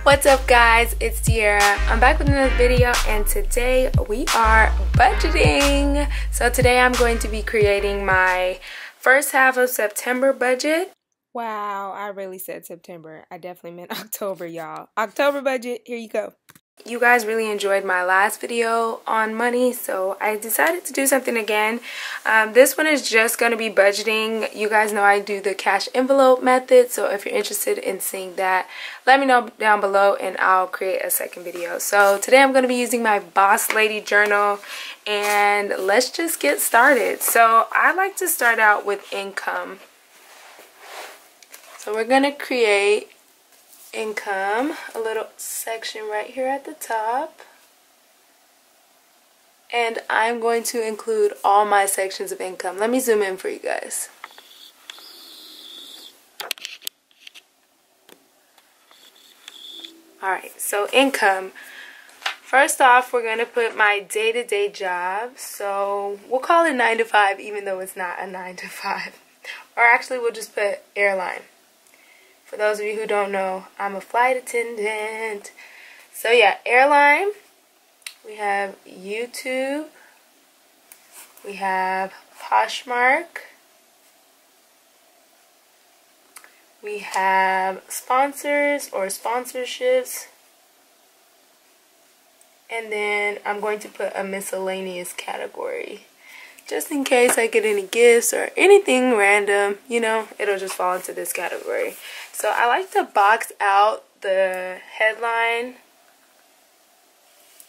What's up guys, it's Tiara. I'm back with another video and today we are budgeting. So today I'm going to be creating my first half of September budget. Wow, I really said September. I definitely meant October, y'all. October budget, here you go. You guys really enjoyed my last video on money, so I decided to do something again. This one is just going to be budgeting. You guys know I do the cash envelope method, so if you're interested in seeing that, let me know down below and I'll create a second video. So today I'm going to be using my Boss Lady journal, and let's just get started. So I like to start out with income. So we're going to create income, a little section right here at the top, and I'm going to include all my sections of income. Let me zoom in for you guys. Alright, so income. First off, we're going to put my day-to-day job, so we'll call it 9 to 5 even though it's not a 9 to 5. Or actually we'll just put airline. For those of you who don't know, I'm a flight attendant. So yeah, airline. We have YouTube. We have Poshmark. We have sponsors or sponsorships. And then I'm going to put a miscellaneous category. Just in case I get any gifts or anything random, you know, it'll just fall into this category. So I like to box out the headline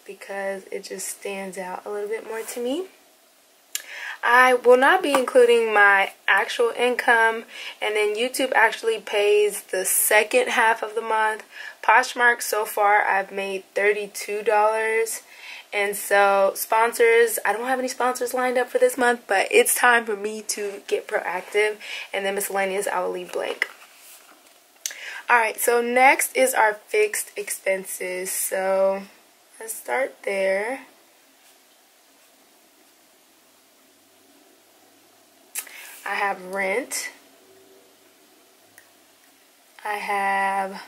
because it just stands out a little bit more to me. I will not be including my actual income, and then YouTube actually pays the second half of the month. Poshmark, so far I've made $32. And so sponsors, I don't have any sponsors lined up for this month, but it's time for me to get proactive. And then miscellaneous, I will leave blank. Alright, so next is our fixed expenses. So let's start there. I have rent. I have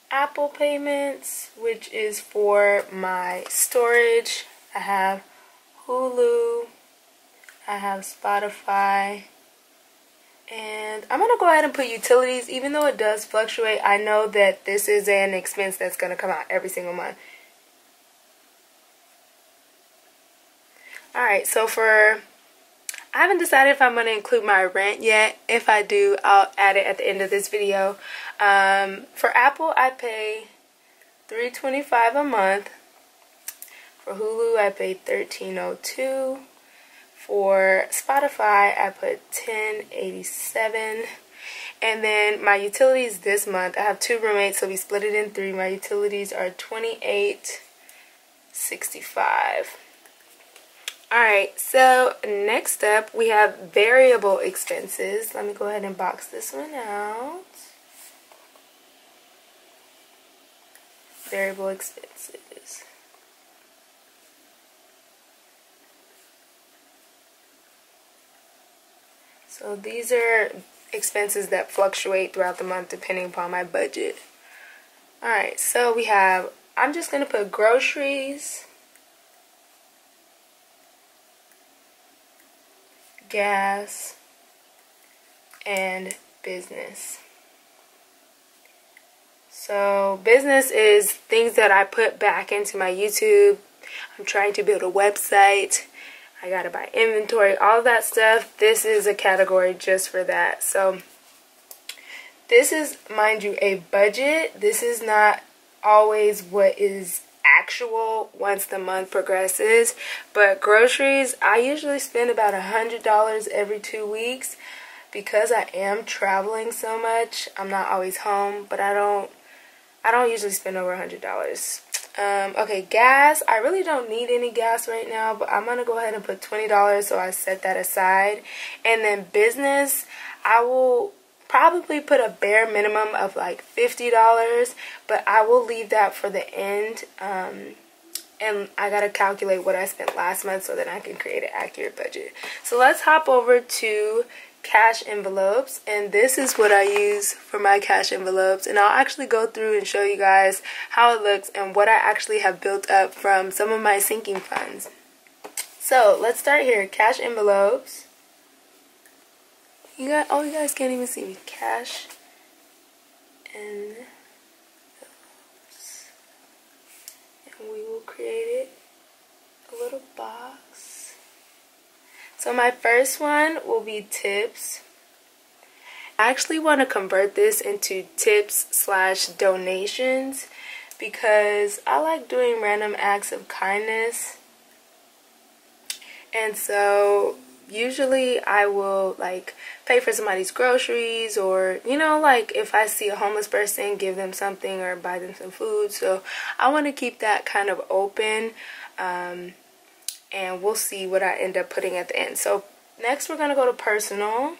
Apple payments, which is for my storage. I have Hulu. I have Spotify. And I'm going to go ahead and put utilities. Even though it does fluctuate, I know that this is an expense that's going to come out every single month. Alright, so I haven't decided if I'm going to include my rent yet. If I do, I'll add it at the end of this video. For Apple, I pay $3.25 a month. For Hulu, I pay $13.02. For Spotify, I put $10.87. And then my utilities this month, I have 2 roommates, so we split it in 3. My utilities are $28.65. Alright, so next up we have variable expenses. Let me go ahead and box this one out. Variable expenses. So these are expenses that fluctuate throughout the month depending upon my budget. Alright, so we have, I'm just going to put groceries, gas, and business. So business is things that I put back into my YouTube. I'm trying to build a website. I gotta buy inventory, all of that stuff. This is a category just for that. So this is, mind you, a budget. This is not always what is actual once the month progresses, but groceries, I usually spend about $100 every 2 weeks because I am traveling so much. I'm not always home, but I don't usually spend over $100. Okay, gas, I really don't need any gas right now, but I'm gonna go ahead and put $20, so I set that aside. And then business, I will probably put a bare minimum of like $50, but I will leave that for the end. And I gotta calculate what I spent last month so that I can create an accurate budget. So let's hop over to cash envelopes, and this is what I use for my cash envelopes, and I'll actually go through and show you guys how it looks and what I actually have built up from some of my sinking funds. So let's start here. Cash envelopes. You guys can't even see me. Cash envelopes. And we will create a little box. So my first one will be tips. I actually want to convert this into tips/donations because I like doing random acts of kindness. And so usually I will like pay for somebody's groceries, or like if I see a homeless person, give them something or buy them some food. So I want to keep that kind of open, and we'll see what I end up putting at the end. So next we're gonna go to personal,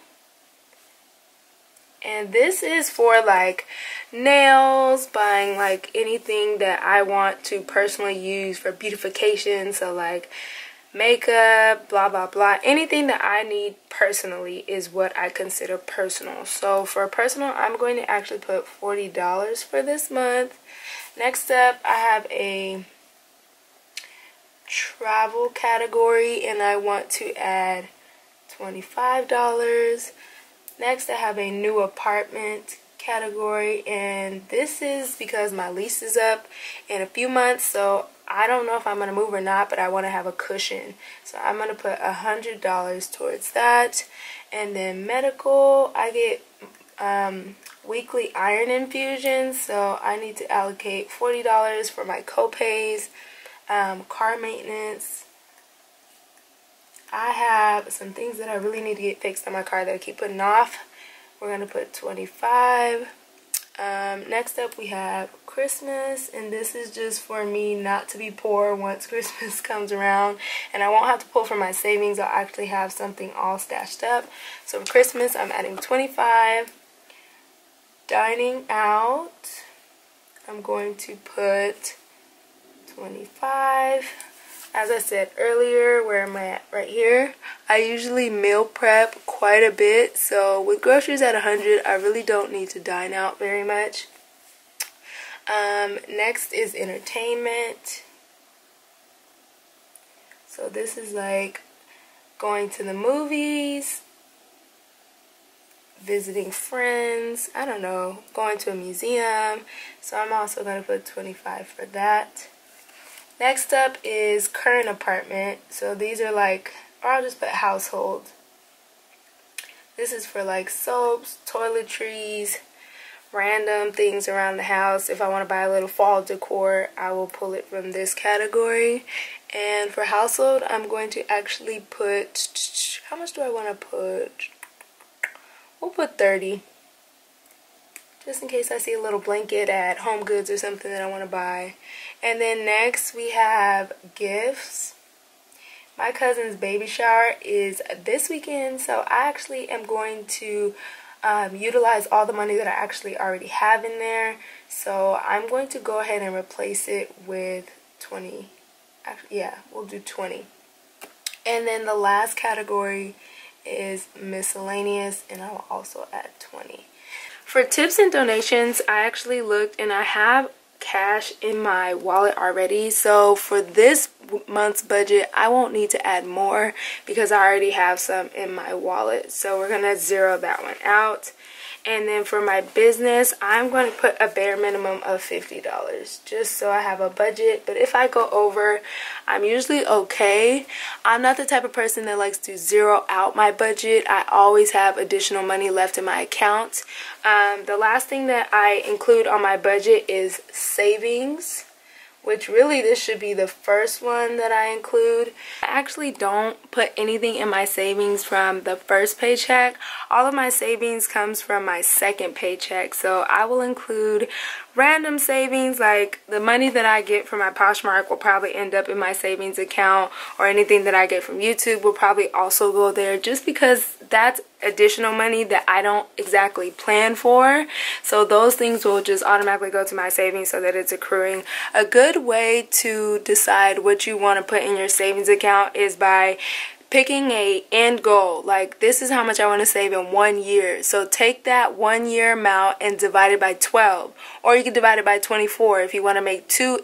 and this is for like nails, buying like anything that I want to personally use for beautification. So like makeup, blah blah blah, anything that I need personally is what I consider personal. So for personal, I'm going to actually put $40 for this month. Next up, I have a travel category, and I want to add $25. Next, I have a new apartment category, and this is because my lease is up in a few months, so I don't know if I'm going to move or not, but I want to have a cushion. So I'm going to put $100 towards that. And then medical, I get weekly iron infusions, so I need to allocate $40 for my copays. Car maintenance. I have some things that I really need to get fixed on my car that I keep putting off. We're going to put $25. Next up we have Christmas, and this is just for me not to be poor once Christmas comes around, and I won't have to pull from my savings. I'll actually have something all stashed up. So for Christmas I'm adding $25. Dining out, I'm going to put $25. As I said earlier, where am I at? Right here. I usually meal prep quite a bit, so with groceries at $100, I really don't need to dine out very much. Next is entertainment. So this is like going to the movies, visiting friends, I don't know, going to a museum. So I'm also going to put $25 for that. Next up is current apartment. So these are like, or I'll just put household. This is for like soaps, toiletries, random things around the house. If I want to buy a little fall decor, I will pull it from this category. And for household, I'm going to actually put, how much do I want to put? We'll put $30. Just in case I see a little blanket at Home Goods or something that I want to buy. And then next we have gifts. My cousin's baby shower is this weekend, so I actually am going to utilize all the money that I actually already have in there. So I'm going to go ahead and replace it with 20. Actually, yeah, we'll do 20. And then the last category is miscellaneous, and I will also add 20. For tips and donations, I actually looked and I have cash in my wallet already. So for this month's budget, I won't need to add more because I already have some in my wallet. So we're going to zero that one out. And then for my business, I'm going to put a bare minimum of $50 just so I have a budget. But if I go over, I'm usually okay. I'm not the type of person that likes to zero out my budget. I always have additional money left in my account. The last thing that I include on my budget is savings, which really this should be the first one that I include. I actually don't put anything in my savings from the first paycheck. All of my savings comes from my second paycheck. So I will include random savings, like the money that I get from my Poshmark will probably end up in my savings account, or anything that I get from YouTube will probably also go there, just because that's additional money that I don't exactly plan for. So those things will just automatically go to my savings so that it's accruing. A good way to decide what you want to put in your savings account is by picking a end goal, like this is how much I want to save in 1 year. So take that 1 year amount and divide it by 12, or you can divide it by 24 if you want to make 2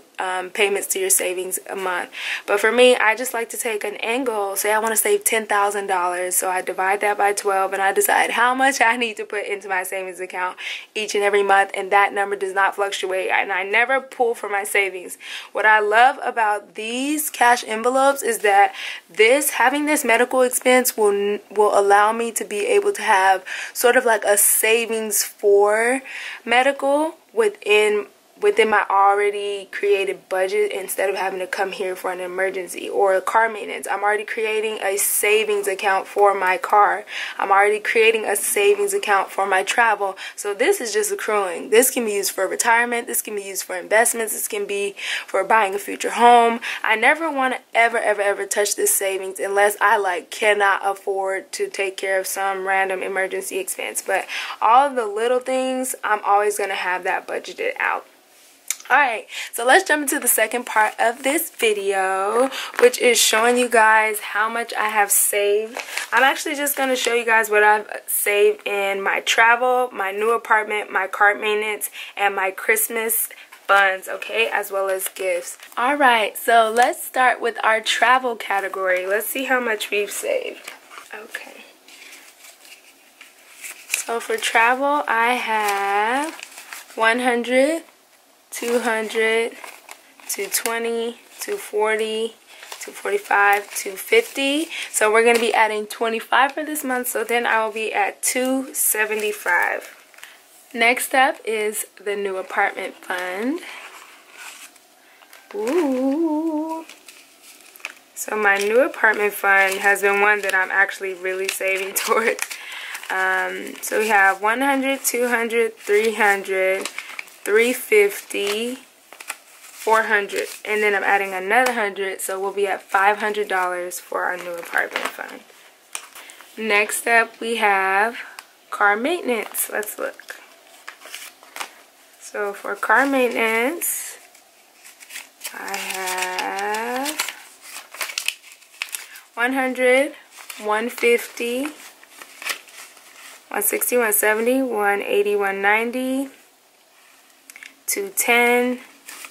payments to your savings a month. But for me, I just like to take an end goal. Say I want to save $10,000, so I divide that by 12 and I decide how much I need to put into my savings account each and every month, and that number does not fluctuate, and I never pull from my savings. What I love about these cash envelopes is that having this medical expense will allow me to be able to have sort of like a savings for medical within my already created budget, instead of having to come here for an emergency or a car maintenance. I'm already creating a savings account for my car. I'm already creating a savings account for my travel. So this is just accruing. This can be used for retirement. This can be used for investments. This can be for buying a future home. I never want to ever touch this savings unless I cannot afford to take care of some random emergency expense. But all of the little things, I'm always going to have that budgeted out. Alright, so let's jump into the second part of this video, which is showing you guys how much I have saved. I'm actually just going to show you guys what I've saved in my travel, my new apartment, my car maintenance, and my Christmas funds, okay, as well as gifts. Alright, so let's start with our travel category. Let's see how much we've saved. Okay. So for travel, I have 100, 200, 220, 240, 245, 250. So we're going to be adding 25 for this month, so then I will be at 275. Next up is the new apartment fund. Ooh. So my new apartment fund has been one that I'm actually really saving towards. So we have 100, 200, 300, 350, 400, and then I'm adding another 100, so we'll be at $500 for our new apartment fund. Next up, we have car maintenance. Let's look. So for car maintenance, I have 100, 150, 160, 170, 180, 190, 210,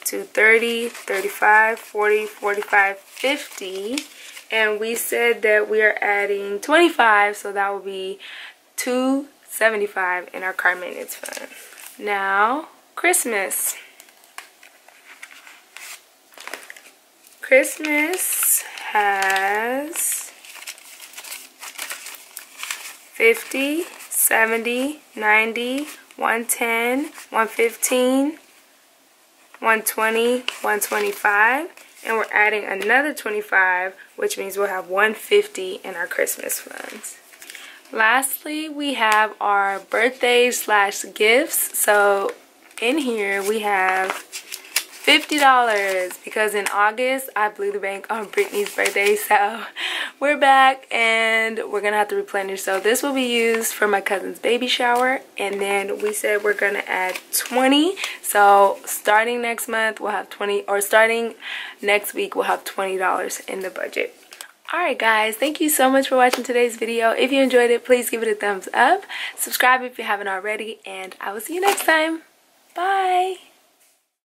230, 35, 40, 45, 50, and we said that we are adding 25, so that will be 275 in our car maintenance fund. Now, Christmas. Christmas has 50, 70, 90, 110, 115, 120, 125, and we're adding another 25, which means we'll have 150 in our Christmas funds. Lastly, we have our birthdays / gifts. So in here we have $50 because in August I blew the bank on Brittany's birthday, so we're back and we're gonna have to replenish. So this will be used for my cousin's baby shower, and then we said we're gonna add 20. So starting next month we'll have 20, or starting next week we'll have $20 in the budget. Alright guys, thank you so much for watching today's video. If you enjoyed it, please give it a thumbs up. Subscribe if you haven't already, and I will see you next time. Bye!